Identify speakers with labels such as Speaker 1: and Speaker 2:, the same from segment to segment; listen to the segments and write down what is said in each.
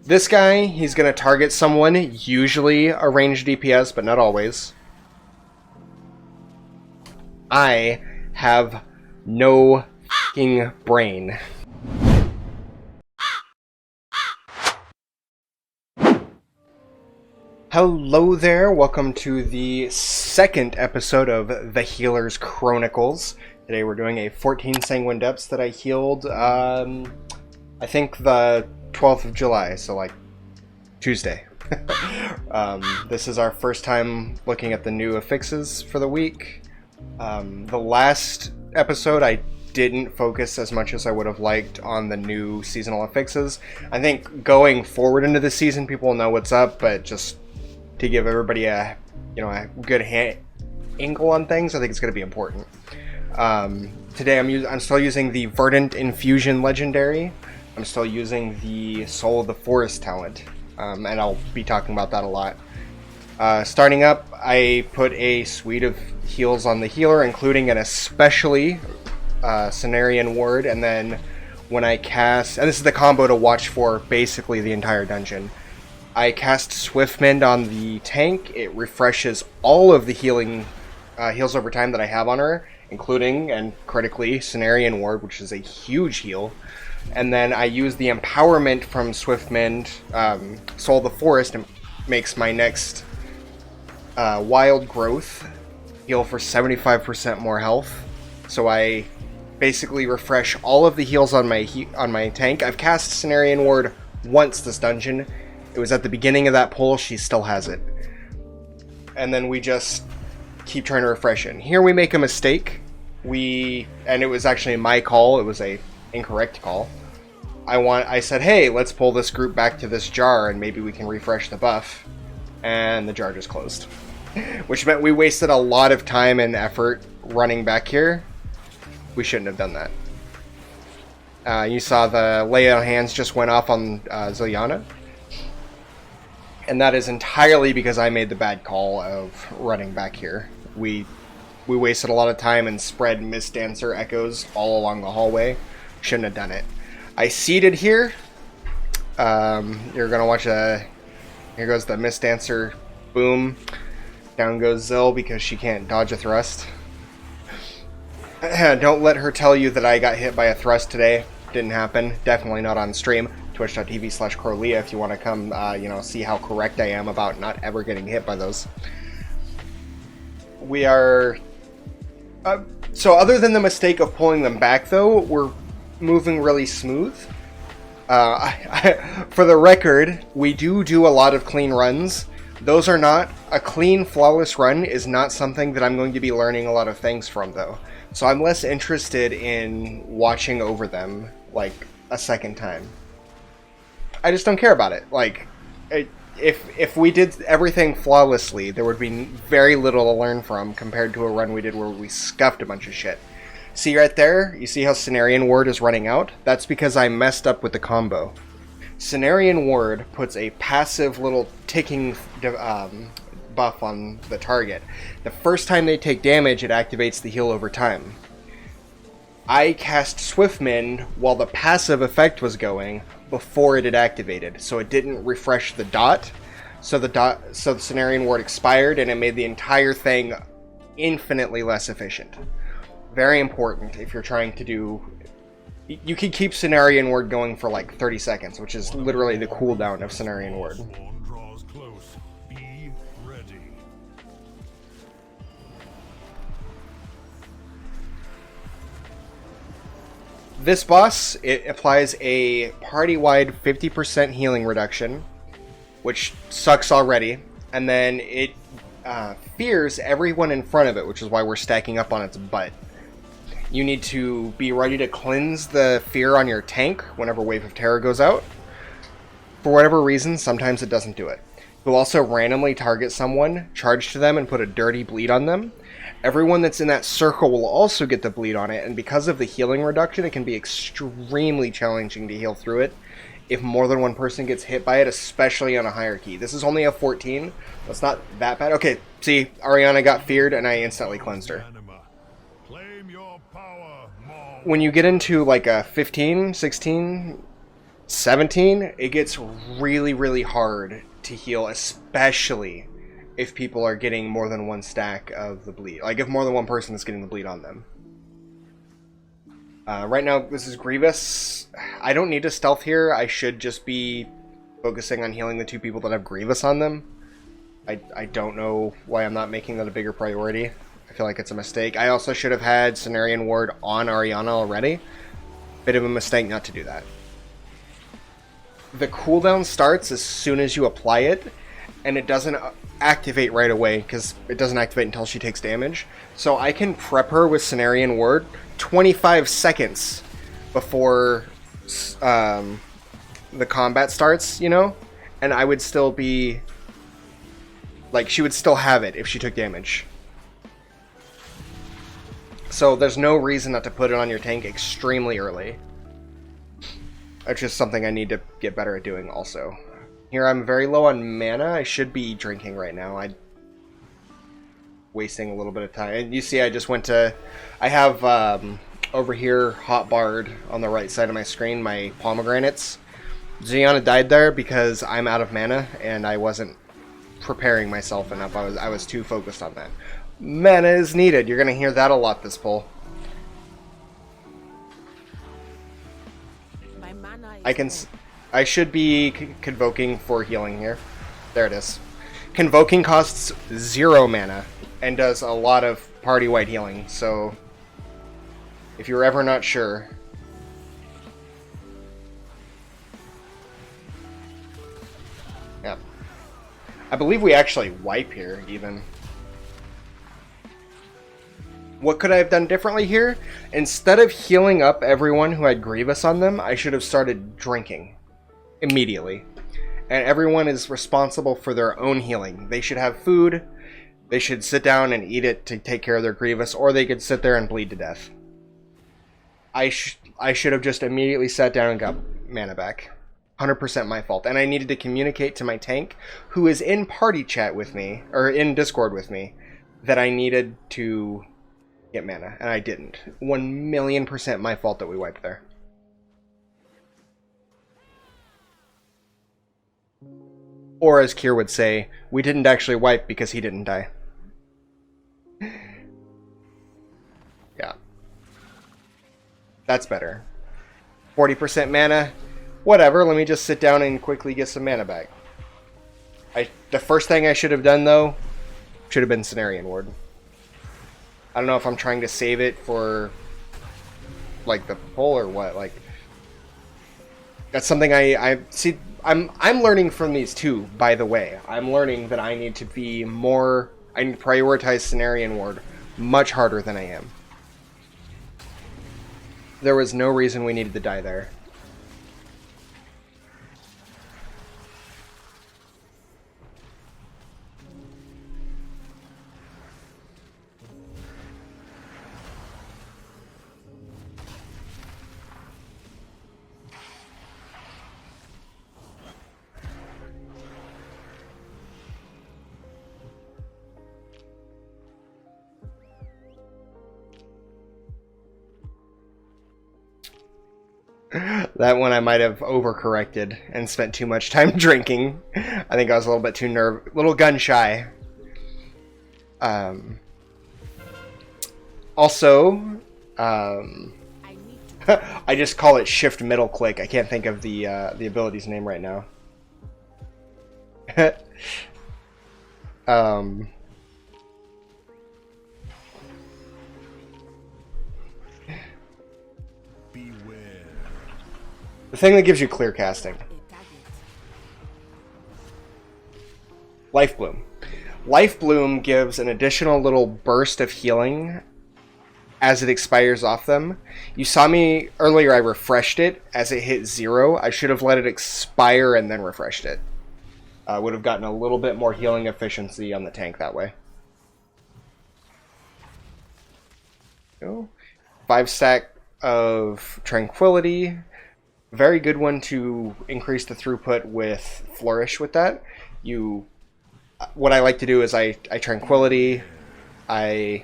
Speaker 1: This guy, he's going to target someone, usually a ranged DPS, but not always. I have no f***ing brain. Hello there, welcome to the second episode of The Healer's Chronicles. Today we're doing a 14 Sanguine depths that I healed, I think the 12th of July, so like Tuesday. This is our first time looking at the new affixes for the week. The last episode I didn't focus as much as I would have liked on the new seasonal affixes. I think going forward into the season people will know what's up, but just to give everybody a good angle on things, I think it's going to be important. Today I'm still using the Verdant Infusion Legendary. I'm still using the Soul of the Forest talent, and I'll be talking about that a lot. Starting up, I put a suite of heals on the healer, including an especially Cenarian Ward, and then when I cast, and this is the combo to watch for basically the entire dungeon, I cast Swift Mend on the tank. It refreshes all of the heals over time that I have on her, including, and critically, Cenarian Ward, which is a huge heal. And then I use the empowerment from Swift Mend, Soul of the Forest, and makes my next Wild Growth heal for 75% more health. So I basically refresh all of the heals on my tank. I've cast Cenarian Ward once this dungeon. It was at the beginning of that pull. She still has it. And then we just keep trying to refresh it. And here we make a mistake. And it was actually my call. It was a incorrect call. I said, hey, let's pull this group back to this jar and maybe we can refresh the buff. And the jar just closed. Which meant we wasted a lot of time and effort running back here. We shouldn't have done that. You saw the lay on hands just went off on Zilyana. And that is entirely because I made the bad call of running back here. We wasted a lot of time and spread Mist Dancer echoes all along the hallway. Shouldn't have done it. I seeded here. You're gonna watch here goes the Mist Dancer. Boom. Down goes Zil because she can't dodge a thrust. Don't let her tell you that I got hit by a thrust today. Didn't happen. Definitely not on stream. Twitch.tv/Crowlea if you want to come, see how correct I am about not ever getting hit by those. We are... so other than the mistake of pulling them back, though, we're moving really smooth. For the record, we do a lot of clean runs. Those are not... A clean, flawless run is not something that I'm going to be learning a lot of things from, though. So I'm less interested in watching over them, like, a second time. I just don't care about it. Like, if we did everything flawlessly, there would be very little to learn from compared to a run we did where we scuffed a bunch of shit. See right there? You see how Cenarian Ward is running out? That's because I messed up with the combo. Cenarian Ward puts a passive little ticking buff on the target. The first time they take damage, it activates the heal over time. I cast Swift Mend while the passive effect was going before it had activated, so it didn't refresh the dot. So the Cenarian Ward expired, and it made the entire thing infinitely less efficient. Very important if you're trying to do... You can keep Cenarian Ward going for like 30 seconds, which is literally the cooldown of Cenarian Ward. This boss, it applies a party-wide 50% healing reduction, which sucks already, and then it fears everyone in front of it, which is why we're stacking up on its butt. You need to be ready to cleanse the fear on your tank whenever Wave of Terror goes out. For whatever reason, sometimes it doesn't do it. You'll also randomly target someone, charge to them, and put a dirty bleed on them. Everyone that's in that circle will also get the bleed on it, and because of the healing reduction, it can be extremely challenging to heal through it if more than one person gets hit by it, especially on a higher key. This is only a 14, that's not that bad. Okay, see, Ariana got feared, and I instantly cleansed her. When you get into like a 15, 16, 17, it gets really, really hard to heal, especially if people are getting more than one stack of the bleed. Like, if more than one person is getting the bleed on them. Right now, this is Grievous. I don't need to stealth here. I should just be focusing on healing the 2 people that have Grievous on them. I don't know why I'm not making that a bigger priority. I feel like it's a mistake. I also should have had Cenarian Ward on Ariana already. Bit of a mistake not to do that. The cooldown starts as soon as you apply it, and it doesn't activate right away, because it doesn't activate until she takes damage. So I can prep her with Cenarian Ward 25 seconds before the combat starts, you know? And I would still be... like, she would still have it if she took damage. So there's no reason not to put it on your tank extremely early. That's just something I need to get better at doing also. Here I'm very low on mana. I should be drinking right now. I'm wasting a little bit of time. And you see I just went to... I have over here hotbarred on the right side of my screen my pomegranates. Gianna died there because I'm out of mana and I wasn't preparing myself enough. I was too focused on that. Mana is needed. You're going to hear that a lot this pull. I should be convoking for healing here. There it is. Convoking costs 0 mana and does a lot of party-wide healing, so if you're ever not sure... Yeah. I believe we actually wipe here, even. What could I have done differently here? Instead of healing up everyone who had Grievous on them, I should have started drinking immediately. And everyone is responsible for their own healing. They should have food, they should sit down and eat it to take care of their Grievous, or they could sit there and bleed to death. I should have just immediately sat down and got mana back. 100% my fault. And I needed to communicate to my tank, who is in party chat with me, or in Discord with me, that I needed to get mana, and I didn't. 1,000,000% my fault that we wiped there. Or as Kier would say, we didn't actually wipe because he didn't die. Yeah. That's better. 40% mana. Whatever, let me just sit down and quickly get some mana back. The first thing I should have done, though, should have been Cenarian Ward. I don't know if I'm trying to save it for, like, the pull or what. Like, that's something I see. I'm learning from these too, by the way. I'm learning that I need to be more... I need to prioritize Cenarian Ward much harder than I am. There was no reason we needed to die there. That one I might have overcorrected and spent too much time drinking. I think I was a little bit too little gun shy. Also, I just call it shift middle click. I can't think of the ability's name right now. The thing that gives you clear casting. Life Bloom. Life Bloom gives an additional little burst of healing as it expires off them. You saw me earlier, I refreshed it as it hit 0. I should have let it expire and then refreshed it. Would have gotten a little bit more healing efficiency on the tank that way. 5 stack of Tranquility. Very good one to increase the throughput with Flourish with that. What I like to do is I Tranquility, I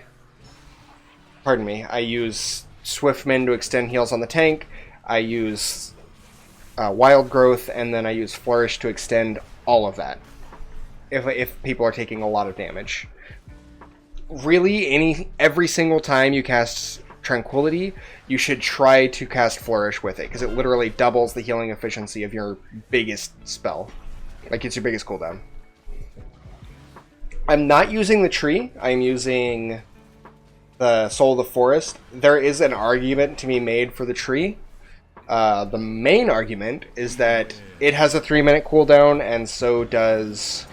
Speaker 1: use Swiftman to extend heals on the tank, I use Wild Growth, and then I use Flourish to extend all of that. If people are taking a lot of damage. Really, every single time you cast Tranquility, you should try to cast Flourish with it, because it literally doubles the healing efficiency of your biggest spell. Like, it's your biggest cooldown. I'm not using the tree, I'm using the Soul of the Forest. There is an argument to be made for the tree. The main argument is that it has a 3-minute cooldown, and so does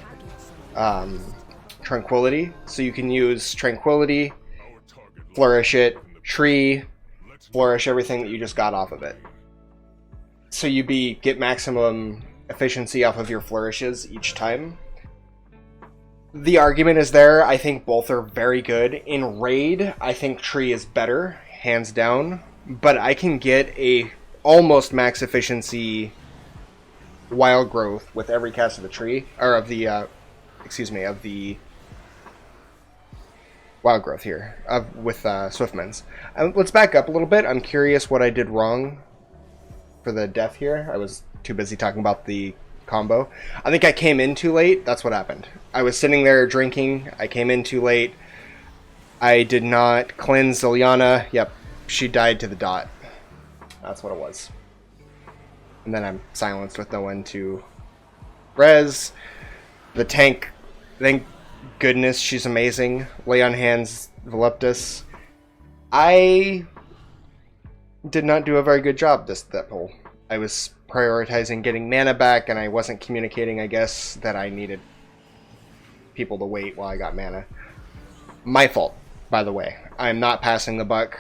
Speaker 1: Tranquility. So you can use Tranquility, Flourish it, Tree, Flourish everything that you just got off of it. So you get maximum efficiency off of your Flourishes each time. The argument is there. I think both are very good. In Raid, I think Tree is better, hands down. But I can get a almost max efficiency Wild Growth with every cast of the Tree, or of the, of the Wild Growth here, with Swiftman's. Let's back up a little bit. I'm curious what I did wrong for the death here. I was too busy talking about the combo. I think I came in too late. That's what happened. I was sitting there drinking. I came in too late. I did not cleanse Ilyana. Yep, she died to the dot. That's what it was. And then I'm silenced with no one to res. The tank, thank goodness, she's amazing. Lay on hands, Voluptus. I did not do a very good job that pull. I was prioritizing getting mana back, and I wasn't communicating, I guess, that I needed people to wait while I got mana. My fault, by the way. I'm not passing the buck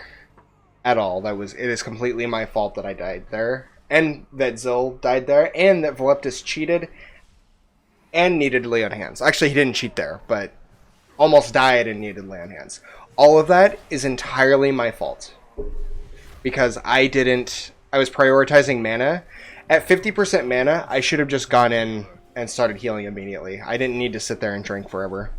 Speaker 1: at all. It is completely my fault that I died there, and that Zil died there, and that Voluptus cheated and needed to lay on hands. Actually, he didn't cheat there, but almost died and needed to lay on hands. All of that is entirely my fault, because I was prioritizing mana. At 50% mana, I should have just gone in and started healing immediately. I didn't need to sit there and drink forever.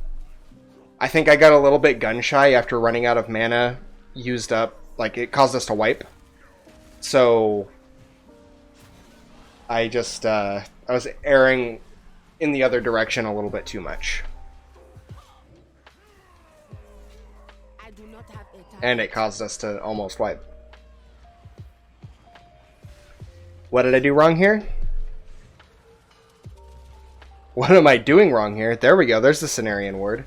Speaker 1: I think I got a little bit gun-shy after running out of mana used up. Like, it caused us to wipe. So I just, I was erring in the other direction a little bit too much. And it caused us to almost wipe. What did I do wrong here? What am I doing wrong here? There we go. There's the Cenarian word.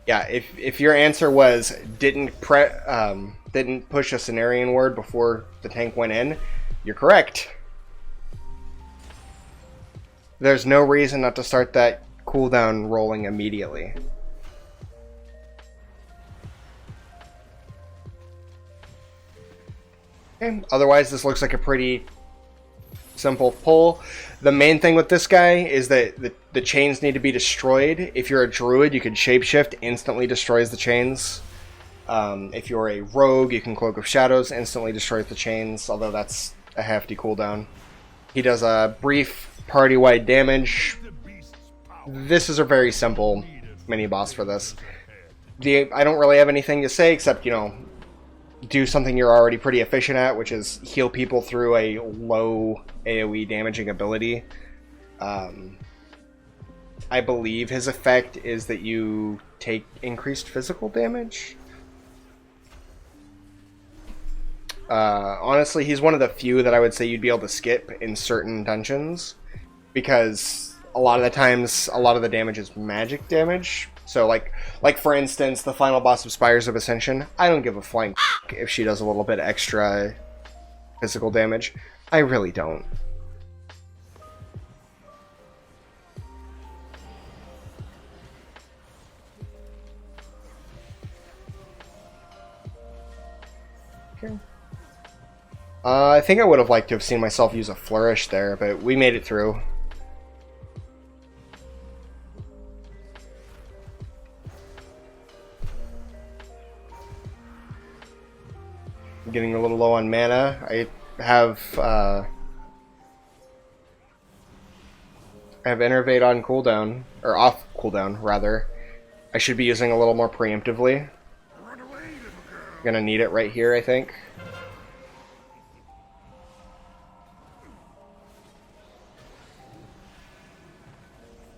Speaker 1: Yeah, if your answer was didn't push a Cenarian word before the tank went in, you're correct. There's no reason not to start that cooldown rolling immediately. Okay, otherwise this looks like a pretty simple pull. The main thing with this guy is that the chains need to be destroyed. If you're a druid, you can shapeshift, instantly destroys the chains. If you're a rogue, you can Cloak of Shadows, instantly destroys the chains, although that's a hefty cooldown. He does a brief party-wide damage. This is a very simple mini-boss for this. I don't really have anything to say except, do something you're already pretty efficient at, which is heal people through a low AoE damaging ability. I believe his effect is that you take increased physical damage. Honestly, he's one of the few that I would say you'd be able to skip in certain dungeons, because a lot of the times, a lot of the damage is magic damage. So, like for instance, the final boss of Spires of Ascension, I don't give a flying if she does a little bit extra physical damage. I really don't. Okay. I think I would have liked to have seen myself use a Flourish there, but we made it through. I'm getting a little low on mana. I have Innervate on cooldown, or off cooldown rather. I should be using a little more preemptively. Gonna need it right here, I think.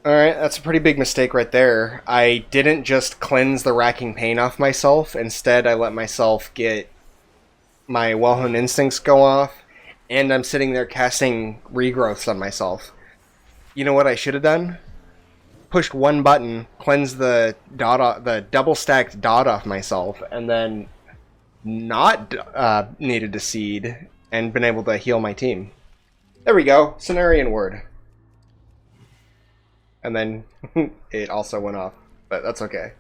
Speaker 1: Alright, that's a pretty big mistake right there. I didn't just cleanse the racking pain off myself. Instead, I let myself get my well-honed instincts go off, and I'm sitting there casting regrowths on myself. You know what I should have done? Pushed one button, cleansed the double-stacked dot off myself, and then not needed to seed, and been able to heal my team. There we go. Cenarian word. And then it also went off, but that's okay.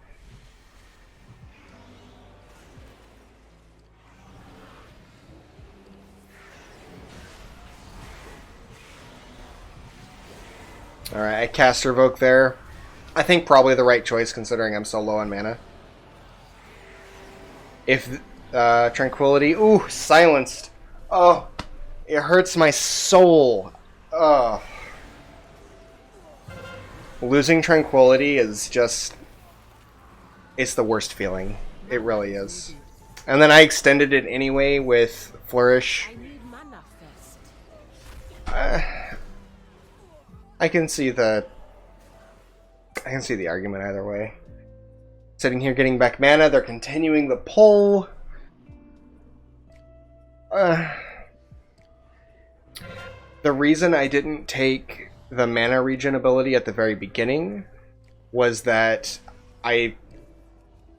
Speaker 1: Alright, I cast Revoke there. I think probably the right choice considering I'm so low on mana. If Tranquility... Ooh, silenced. Oh, it hurts my soul. Oh. Losing Tranquility is just... It's the worst feeling. It really is. And then I extended it anyway with Flourish. I can see the argument either way. Sitting here getting back mana, they're continuing the pull. The reason I didn't take the mana regen ability at the very beginning was that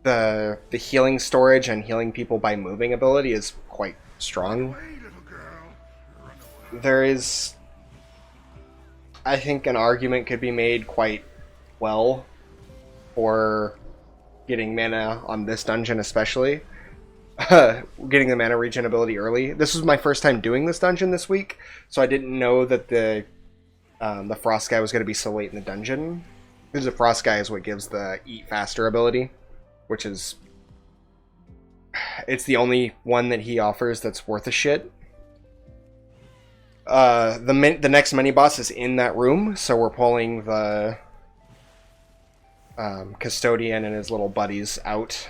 Speaker 1: the healing storage and healing people by moving ability is quite strong. There is, I think, an argument could be made quite well for getting mana on this dungeon especially. Getting the mana regen ability early. This was my first time doing this dungeon this week, so I didn't know that the Frost guy was going to be so late in the dungeon. Because the Frost guy is what gives the Eat Faster ability, which is... It's the only one that he offers that's worth a shit. The next mini-boss is in that room, so we're pulling the Custodian and his little buddies out.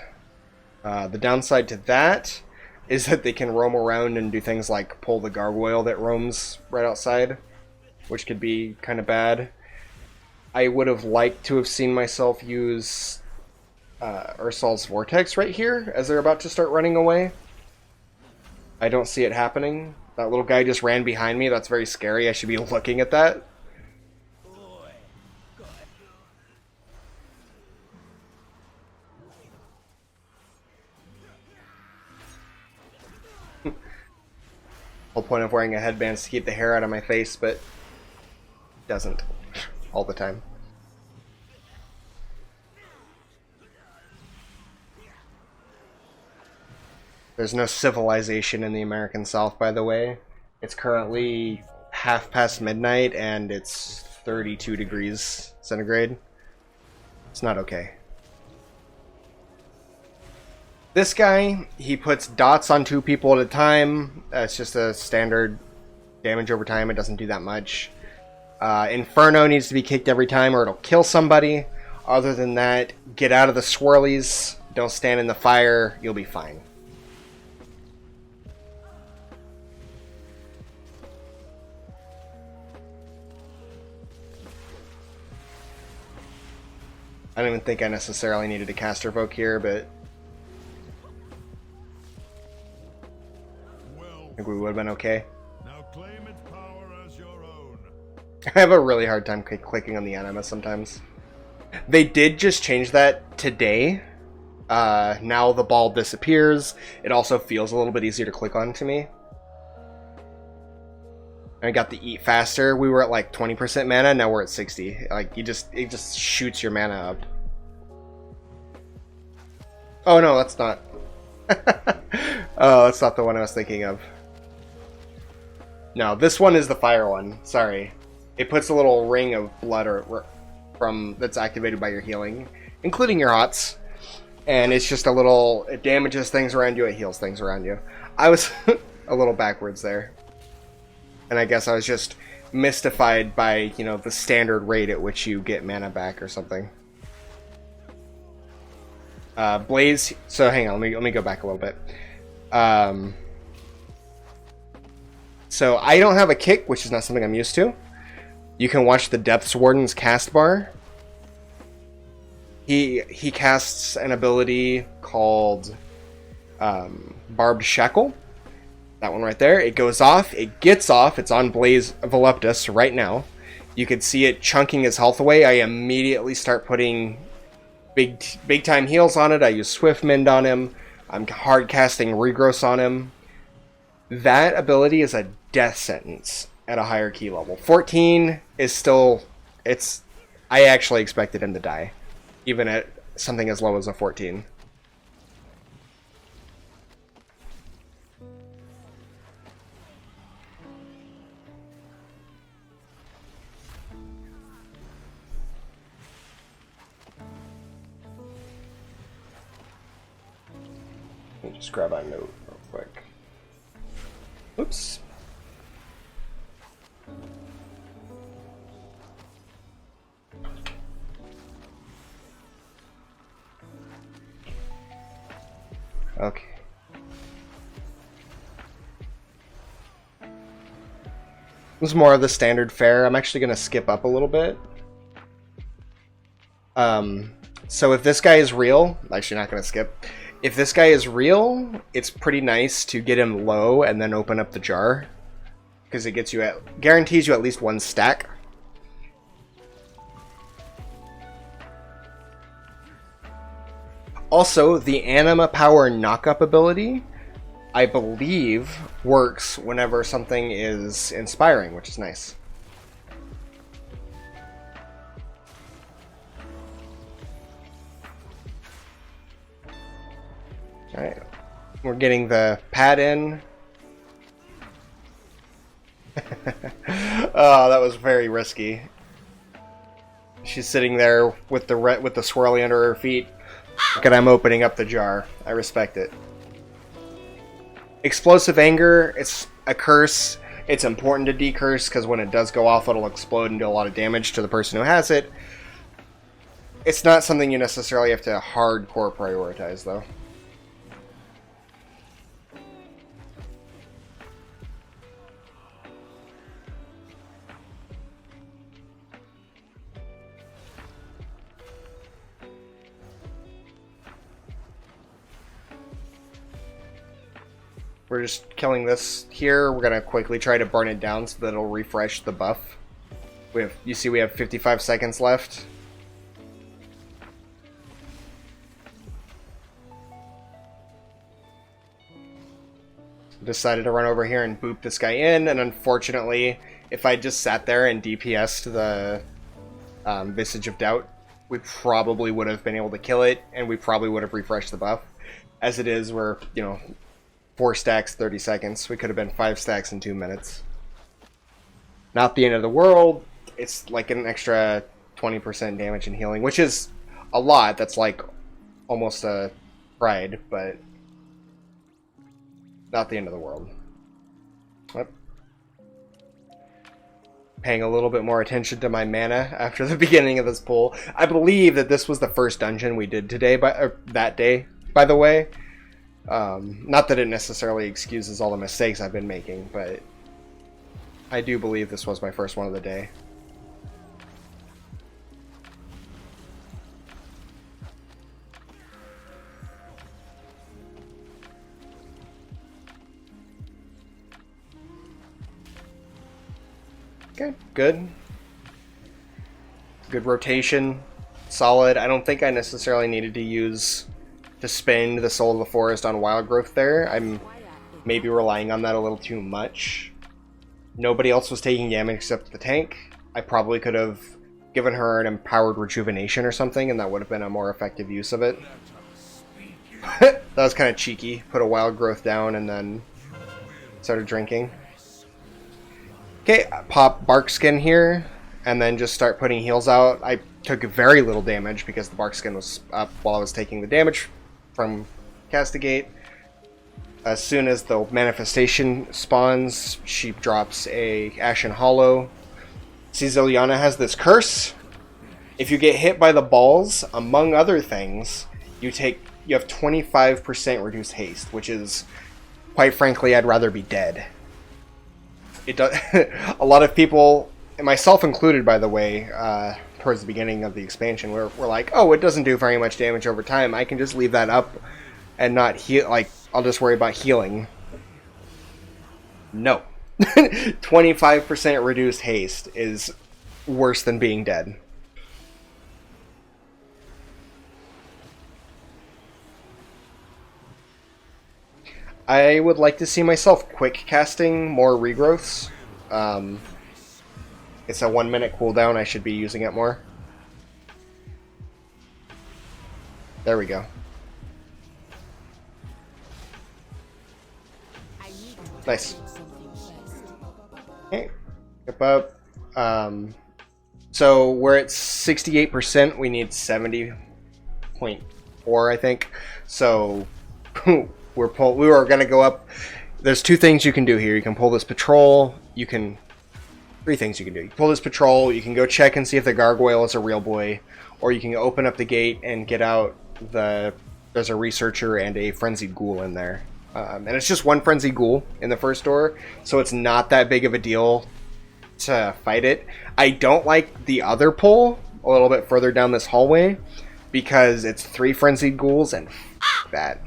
Speaker 1: The downside to that is that they can roam around and do things like pull the gargoyle that roams right outside, which could be kind of bad. I would have liked to have seen myself use Ursol's Vortex right here as they're about to start running away. I don't see it happening. That little guy just ran behind me. That's very scary. I should be looking at that. Whole point of wearing a headband is to keep the hair out of my face, but it doesn't all the time. There's no civilization in the American South, by the way. It's currently midnight and it's 32 degrees centigrade. It's not okay. This guy, he puts dots on 2 people at a time. It's just a standard damage over time. It doesn't do that much. Inferno needs to be kicked every time or it'll kill somebody. Other than that, get out of the swirlies. Don't stand in the fire. You'll be fine. I don't even think I necessarily needed to cast Revoke here, but I think we would have been okay. Now claim its power as your own. I have a really hard time clicking on the anima sometimes. They did just change that today. Now the ball disappears. It also feels a little bit easier to click on to me. I got the Eat Faster. We were at like 20% mana, now we're at 60. Like it just shoots your mana up. Oh no, that's not. Oh, that's not the one I was thinking of. No, this one is the fire one. Sorry. It puts a little ring of blood that's activated by your healing, including your hots. And it's just a little, it damages things around you, it heals things around you. I was a little backwards there. And I guess I was just mystified by, you know, the standard rate at which you get mana back or something. Blaze, so hang on, let me go back a little bit. So I don't have a kick, which is not something I'm used to. You can watch the Depths Warden's cast bar. He casts an ability called Barbed Shackle. That one right there. It goes off. It gets off. It's on Blaze Voluptus right now. You can see it chunking his health away. I immediately start putting big time heals on it. I use Swift Mend on him. I'm hard casting Regrowth on him. That ability is a death sentence at a higher key level. 14 is still... I actually expected him to die, even at something as low as a 14. Let me just grab my note real quick. Oops. Okay. This is more of the standard fare. I'm actually going to skip up a little bit. So if this guy is real, I'm actually not going to skip. If this guy is real, it's pretty nice to get him low and then open up the jar, because it guarantees you at least one stack. Also, the Anima Power Knockup ability, I believe, works whenever something is inspiring, which is nice. Alright, we're getting the pad in. Oh, that was very risky. She's sitting there with the swirly under her feet. Look at I'm opening up the jar. I respect it. Explosive Anger, it's a curse. It's important to decurse because when it does go off, it'll explode and do a lot of damage to the person who has it. It's not something you necessarily have to hardcore prioritize, though. We're just killing this here. We're gonna quickly try to burn it down so that it'll refresh the buff. You see we have 55 seconds left. Decided to run over here and boop this guy in, and unfortunately, if I just sat there and DPS'd the Visage of Doubt, we probably would have been able to kill it, and we probably would have refreshed the buff. As it is, we're, 4 stacks, 30 seconds. We could have been 5 stacks in 2 minutes. Not the end of the world. It's like an extra 20% damage and healing, which is a lot. That's like almost a pride, but not the end of the world. Yep. Paying a little bit more attention to my mana after the beginning of this pull. I believe that this was the first dungeon we did today, that day, by the way. Not that it necessarily excuses all the mistakes I've been making, but I do believe this was my first one of the day. Okay, good. Good rotation. Solid. I don't think I necessarily needed to spend the Soul of the Forest on Wild Growth there. I'm maybe relying on that a little too much. Nobody else was taking damage except the tank. I probably could have given her an Empowered Rejuvenation or something, and that would have been a more effective use of it. That was kind of cheeky. Put a Wild Growth down and then started drinking. Okay, pop Bark Skin here, and then just start putting heals out. I took very little damage because the Bark Skin was up while I was taking the damage from Castigate. As soon as the manifestation spawns, she drops a Ashen Hollow. See, Ziliana has this curse. If you get hit by the balls, among other things, you have 25% reduced haste, which is, quite frankly, I'd rather be dead. It does. A lot of people myself included, by the way, towards the beginning of the expansion, we're like, oh, it doesn't do very much damage over time. I can just leave that up and not heal. Like, I'll just worry about healing. No. 25% reduced haste is worse than being dead. I would like to see myself quick casting more regrowths. It's a 1 minute cooldown. I should be using it more. There we go. Nice. Okay. Skip up. So we're at 68%. We need 70.4, I think. So we were gonna go up. There's two things you can do here. You can pull this patrol. Three things you can do. You can pull this patrol. You can go check and see if the gargoyle is a real boy, or you can open up the gate and get out there's a researcher and a frenzied ghoul in there. And it's just one frenzied ghoul in the first door, so it's not that big of a deal to fight it. I don't like the other pull a little bit further down this hallway because it's 3 frenzied ghouls and that.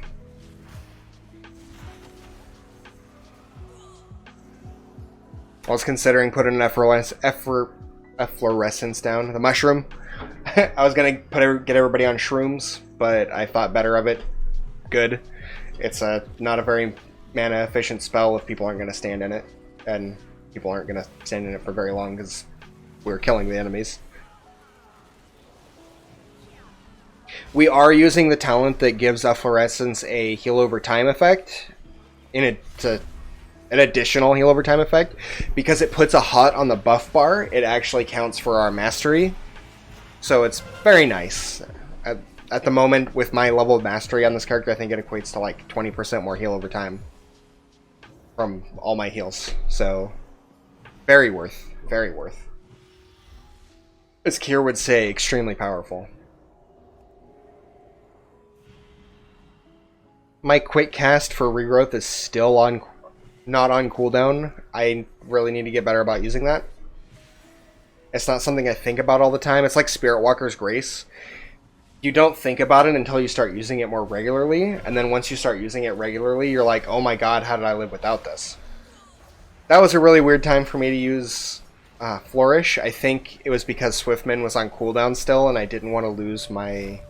Speaker 1: I was considering putting an efflorescence down, the mushroom. I was gonna get everybody on shrooms, but I thought better of it. Good. It's not a very mana efficient spell if people aren't gonna stand in it, and people aren't gonna stand in it for very long because we're killing the enemies. We are using the talent that gives efflorescence a heal over time effect. An additional heal over time effect, because it puts a hot on the buff bar. It actually counts for our mastery, so it's very nice. At the moment, with my level of mastery on this character, I think it equates to like 20% more heal over time from all my heals. So very worth, very worth. As Kier would say, extremely powerful. My quick cast for regrowth is still not on cooldown. I really need to get better about using that. It's not something I think about all the time. It's like Spirit Walker's Grace. You don't think about it until you start using it more regularly, and then once you start using it regularly, you're like, oh my god, how did I live without this? That was a really weird time for me to use Flourish. I think it was because Swiftman was on cooldown still, and I didn't want to lose my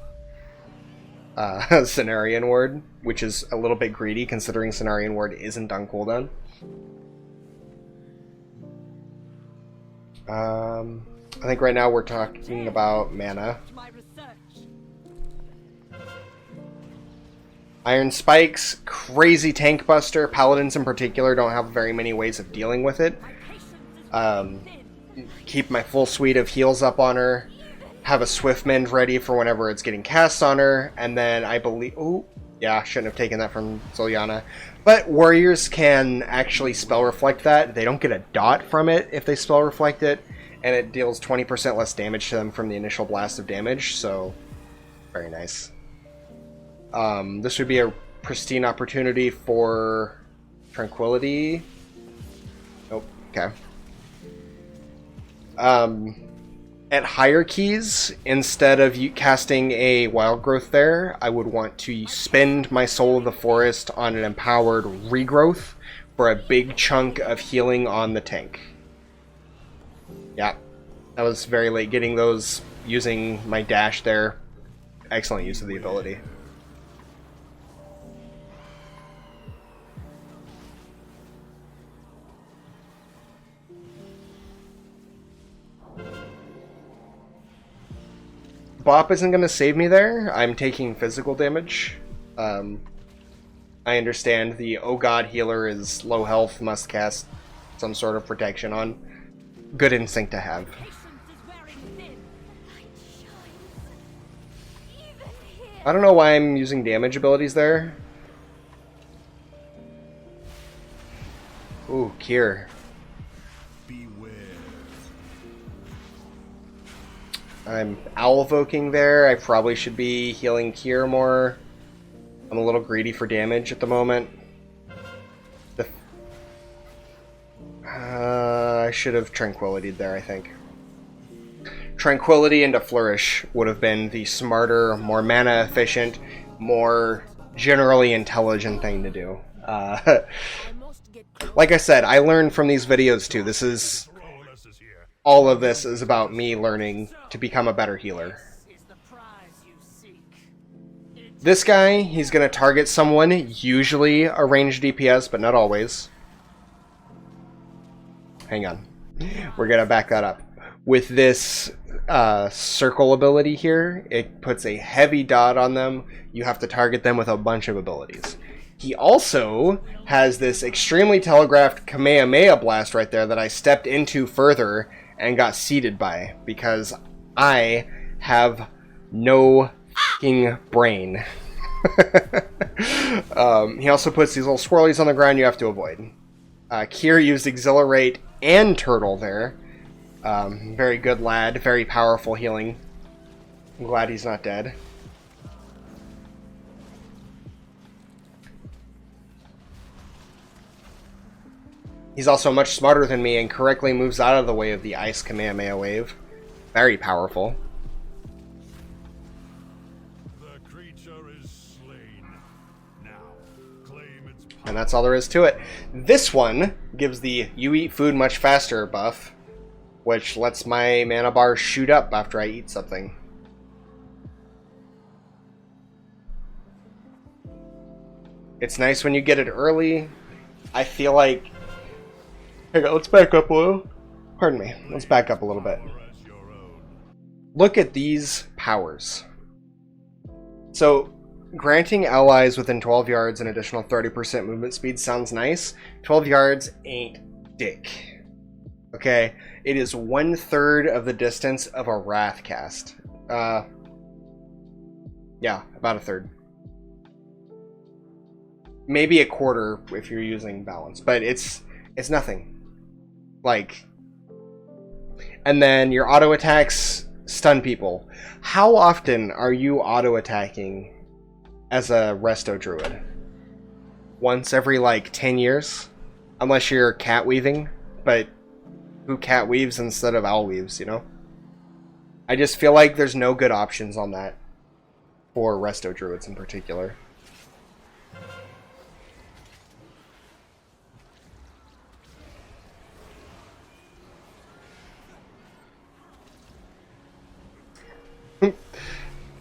Speaker 1: Cenarian Ward, which is a little bit greedy considering Cenarian Ward isn't on cooldown. I think right now we're talking about mana. Iron Spikes, crazy tank buster. Paladins in particular don't have very many ways of dealing with it. Keep my full suite of heals up on her. Have a Swift Mend ready for whenever it's getting cast on her. And then I believe... Oh, yeah, shouldn't have taken that from Zoliana. But warriors can actually spell reflect that. They don't get a dot from it if they spell reflect it. And it deals 20% less damage to them from the initial blast of damage. So, very nice. This would be a pristine opportunity for Tranquility. Oh, okay. At higher keys, instead of casting a Wild Growth there, I would want to spend my Soul of the Forest on an empowered regrowth for a big chunk of healing on the tank. Yeah, that was very late getting those using my dash there. Excellent use of the ability. Bop isn't going to save me there. I'm taking physical damage. I understand the oh god healer is low health, must cast some sort of protection on. Good instinct to have. I don't know why I'm using damage abilities there. Ooh, Kier. I'm owl-voking there. I probably should be healing Kier more. I'm a little greedy for damage at the moment. I I should have Tranquility there, I think. Tranquility into Flourish would have been the smarter, more mana efficient, more generally intelligent thing to do. Like I said, I learned from these videos too. All of this is about me learning to become a better healer. This guy, he's going to target someone, usually a ranged DPS, but not always. Hang on. We're going to back that up. With this circle ability here, it puts a heavy dot on them. You have to target them with a bunch of abilities. He also has this extremely telegraphed Kamehameha blast right there that I stepped into further and got seated by because I have no fucking brain. He also puts these little swirlies on the ground you have to avoid. Kier used Exhilarate and Turtle there. Very good lad, very powerful healing. I'm glad he's not dead. He's also much smarter than me and correctly moves out of the way of the Ice Kamehameha wave. Very powerful.
Speaker 2: The creature is slain. Now, claim its power.
Speaker 1: And that's all there is to it. This one gives the You Eat Food Much Faster buff, which lets my mana bar shoot up after I eat something. It's nice when you get it early. I feel like... Hang on, let's back up a little. Pardon me. Let's back up a little bit. Look at these powers. So, granting allies within 12 yards an additional 30% movement speed sounds nice. 12 yards ain't dick. Okay? It is 1/3 of the distance of a Wrath cast. Yeah, about a third. Maybe a quarter if you're using balance, but it's nothing. Like, and then your auto attacks stun people. How often are you auto attacking as a resto druid? Once every like 10 years? Unless you're cat weaving, but who cat weaves instead of owl weaves, you know? I just feel like there's no good options on that for resto druids in particular.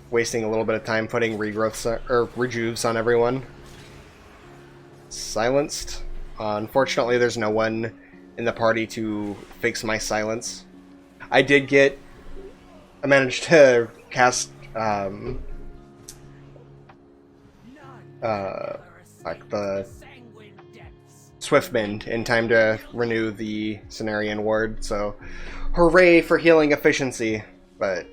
Speaker 1: Wasting a little bit of time putting regrowths or rejuves on everyone. Silenced. Unfortunately, there's no one in the party to fix my silence. I managed to cast like the Swiftmend in time to renew the Cenarian Ward, so hooray for healing efficiency. But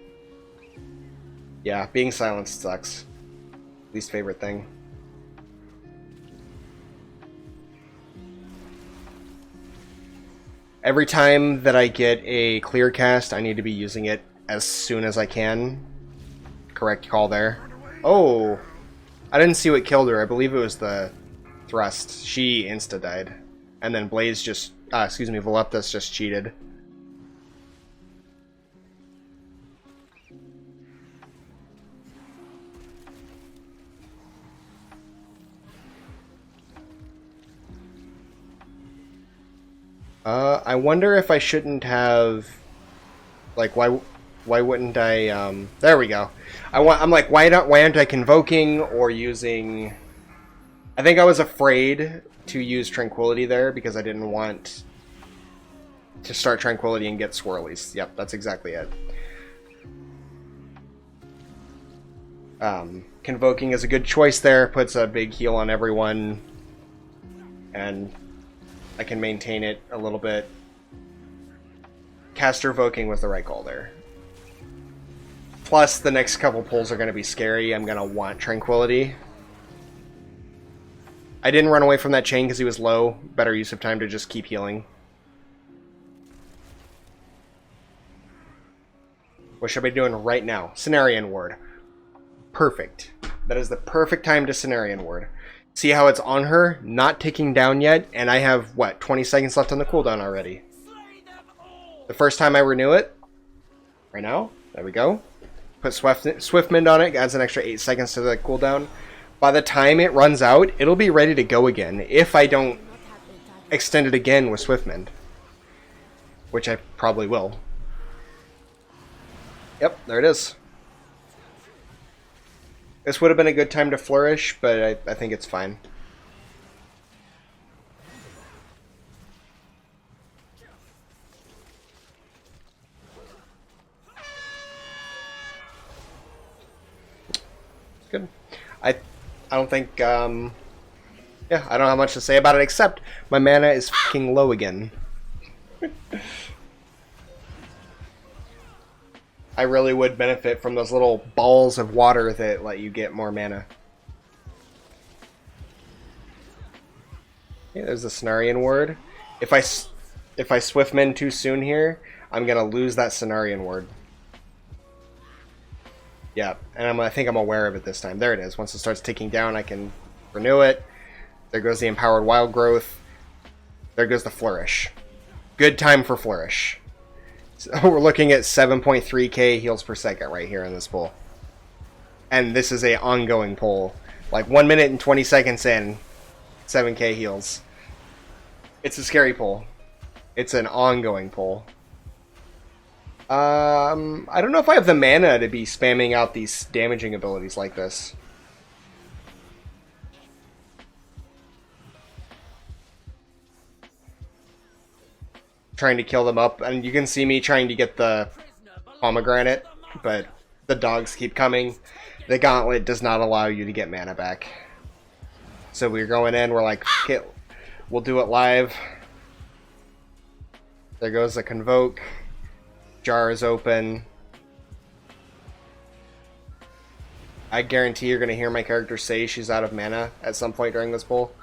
Speaker 1: yeah, being silenced sucks. Least favorite thing. Every time that I get a clear cast, I need to be using it as soon as I can. Correct call there. Oh! I didn't see what killed her. I believe it was the thrust. She insta-died. And then Blaze just... Voluptus just cheated. I wonder if I shouldn't have, like, why wouldn't I, there we go. I'm like, why aren't I convoking or using, I think I was afraid to use Tranquility there because I didn't want to start Tranquility and get swirlies. Yep, that's exactly it. Convoking is a good choice there, puts a big heal on everyone, and I can maintain it a little bit. Caster Voking was the right call there. Plus, the next couple pulls are going to be scary. I'm going to want Tranquility. I didn't run away from that chain because he was low. Better use of time to just keep healing. What should I be doing right now? Cenarian Ward. Perfect. That is the perfect time to Cenarian Ward. See how it's on her, not ticking down yet, and I have, what, 20 seconds left on the cooldown already. The first time I renew it, right now, there we go. Put Swiftmend on it, adds an extra 8 seconds to the cooldown. By the time it runs out, it'll be ready to go again if I don't extend it again with Swiftmend. Which I probably will. Yep, there it is. This would have been a good time to flourish, but I think it's fine. Good. I don't think yeah, I don't have much to say about it except my mana is fucking low again. I really would benefit from those little balls of water that let you get more mana. Okay, there's the Cenarian word. If I Swiftmend too soon here, I'm gonna lose that Cenarian word. Yeah, and I think I'm aware of it this time. There it is. Once it starts ticking down, I can renew it. There goes the Empowered Wild Growth. There goes the Flourish. Good time for Flourish. So we're looking at 7.3k heals per second right here in this pull. And this is a ongoing pull. Like 1 minute and 20 seconds in, 7k heals. It's a scary pull. It's an ongoing pull. I don't know if I have the mana to be spamming out these damaging abilities like this. Trying to kill them up, and you can see me trying to get the pomegranate, but the dogs keep coming. The gauntlet does not allow you to get mana back. So we're going in, we're like, okay, we'll do it live. There goes the Convoke. Jar is open. I guarantee you're going to hear my character say she's out of mana at some point during this pull.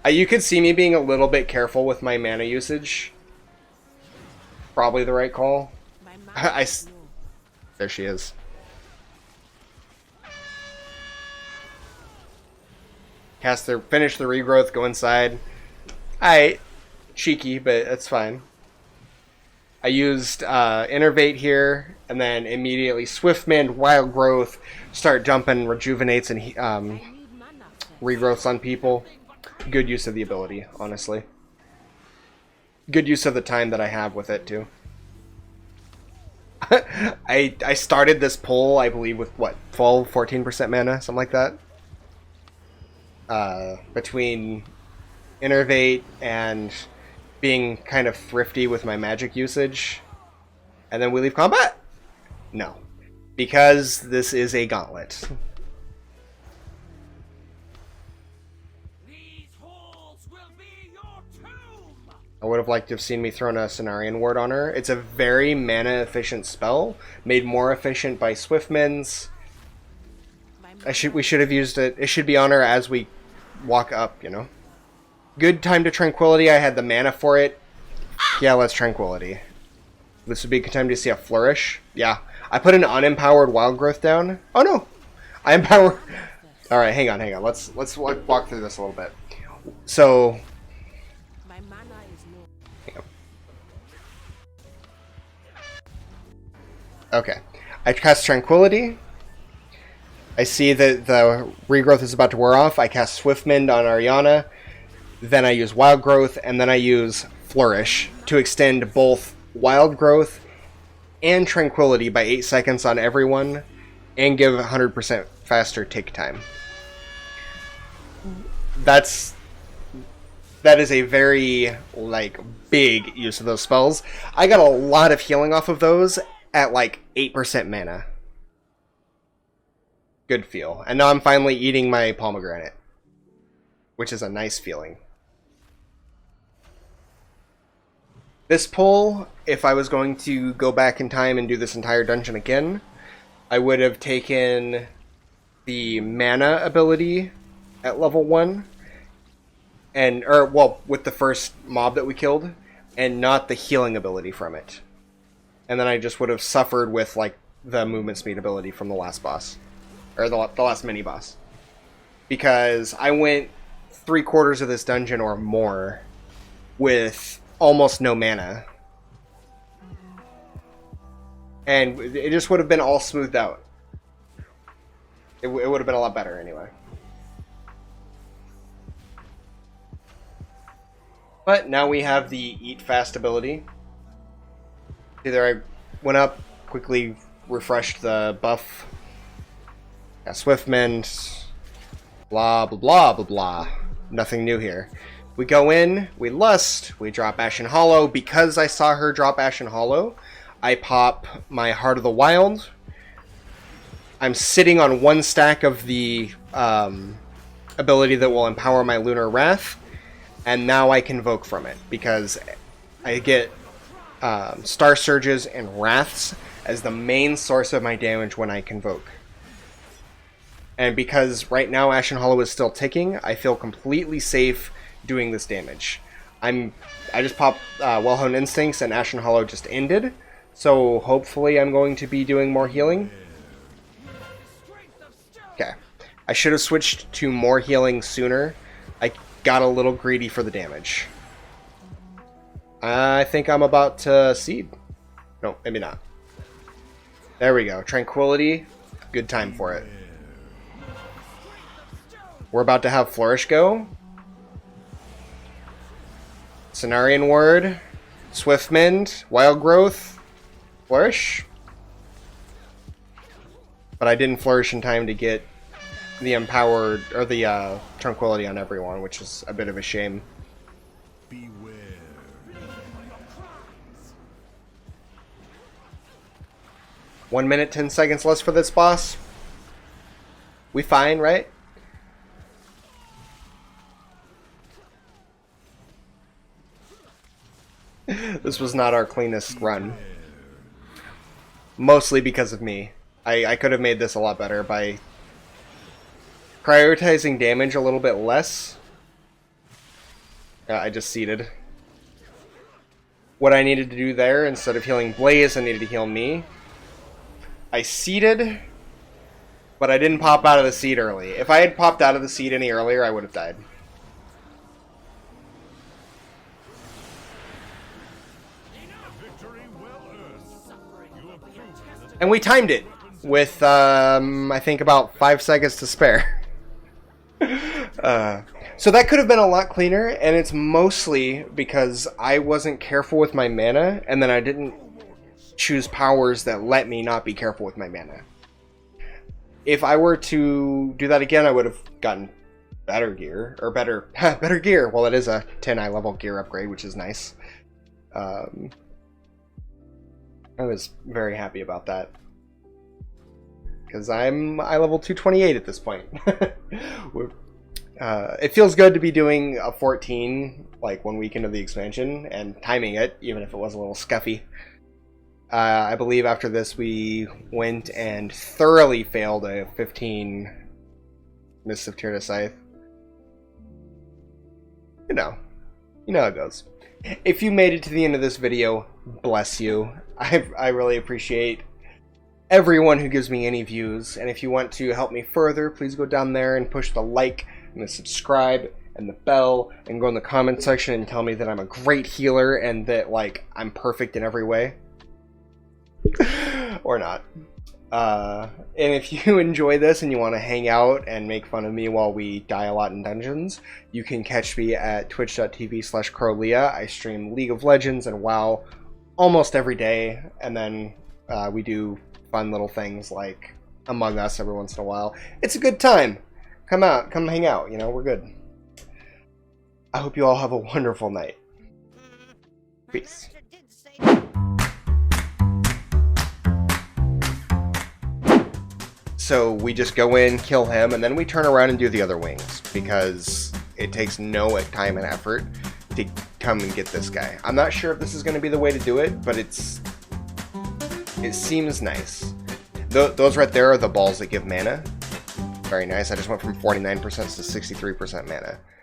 Speaker 1: You could see me being a little bit careful with my mana usage. Probably the right call. There she is. Finish the regrowth, go inside. Cheeky, but it's fine. I used Innervate here, and then immediately Swiftmend, Wild Growth, start dumping Rejuvenates and regrowths on people. Good use of the ability, honestly. Good use of the time that I have with it, too. I started this pull, I believe, with, what, 12, 14% mana? Something like that? Between Innervate and being kind of thrifty with my magic usage. And then we leave combat? No. Because this is a gauntlet. I would have liked to have seen me thrown a Cenarian ward on her. It's a very mana efficient spell, made more efficient by Swiftmends. We should have used it. It should be on her as we walk up, you know. Good time to Tranquility. I had the mana for it. Yeah, let's Tranquility. This would be a good time to see a Flourish. Yeah. I put an unempowered Wild Growth down. Oh no! I empower... Alright, hang on. Let's walk through this a little bit. So... Okay. I cast Tranquility. I see that the regrowth is about to wear off. I cast Swiftmend on Ariana. Then I use Wild Growth, and then I use Flourish to extend both Wild Growth and Tranquility by 8 seconds on everyone, and give 100% faster tick time. That is a very, like, big use of those spells. I got a lot of healing off of those at, like, 8% mana. Good feel. And now I'm finally eating my pomegranate, which is a nice feeling. This pull, if I was going to go back in time and do this entire dungeon again, I would have taken the mana ability at level 1, with the first mob that we killed, and not the healing ability from it. And then I just would have suffered with, like, the movement speed ability from the last boss. Or the last mini-boss. Because I went 3/4 of this dungeon or more with almost no mana. And it just would have been all smoothed out. It would have been a lot better anyway. But now we have the eat fast ability. Either I went up, quickly refreshed the buff. Got Swift Mend. Blah, blah, blah, blah, blah. Nothing new here. We go in, we lust, we drop Ashen Hollow. Because I saw her drop Ashen Hollow, I pop my Heart of the Wild. I'm sitting on one stack of the ability that will empower my Lunar Wrath. And now I can Invoke from it, because I get Star Surges and Wraths as the main source of my damage when I Convoke. And because right now Ashen Hollow is still ticking, I feel completely safe doing this damage. I just popped Well-Honed Instincts and Ashen Hollow just ended, so hopefully I'm going to be doing more healing. Okay. I should have switched to more healing sooner. I got a little greedy for the damage. I think I'm about to seed. No, maybe not. There we go. Tranquility. Good time for it. We're about to have Flourish go. Cenarian Word. Swift Mend. Wild Growth. Flourish. But I didn't flourish in time to get the empowered or the tranquility on everyone, which is a bit of a shame.
Speaker 2: Beware.
Speaker 1: 1 minute, 10 seconds less for this boss. We fine, right? This was not our cleanest run. Mostly because of me. I could have made this a lot better by prioritizing damage a little bit less. I just seeded. What I needed to do there, instead of healing Blaze, I needed to heal me. I seeded, but I didn't pop out of the seed early. If I had popped out of the seed any earlier, I would have died. And we timed it with, I think about 5 seconds to spare. So that could have been a lot cleaner, and it's mostly because I wasn't careful with my mana, and then I didn't choose powers that let me not be careful with my mana. If I were to do that again, I would have gotten better gear, or better gear. Well, it is a 10 eye level gear upgrade, which is nice. I was very happy about that, because I'm eye level 228 at this point. It feels good to be doing a 14 like 1 week into the expansion and timing it, even if it was a little scuffy. I believe after this we went and thoroughly failed a 15 Mists of Tyrna Scythe. You know how it goes. If you made it to the end of this video, bless you. I really appreciate everyone who gives me any views, and if you want to help me further, please go down there and push the like and the subscribe and the bell, and go in the comment section and tell me that I'm a great healer and that, like, I'm perfect in every way. Or not. And if you enjoy this and you want to hang out and make fun of me while we die a lot in dungeons, you can catch me at twitch.tv/crowlea. I stream League of Legends and WoW almost every day, and then we do fun little things like Among Us every once in a while. It's a good time. Come out, come hang out, you know, we're good. I hope you all have a wonderful night. Peace. So we just go in, kill him, and then we turn around and do the other wings, because it takes no time and effort to come and get this guy. I'm not sure if this is going to be the way to do it, but it seems nice. Those right there are the balls that give mana. Very nice. I just went from 49% to 63% mana.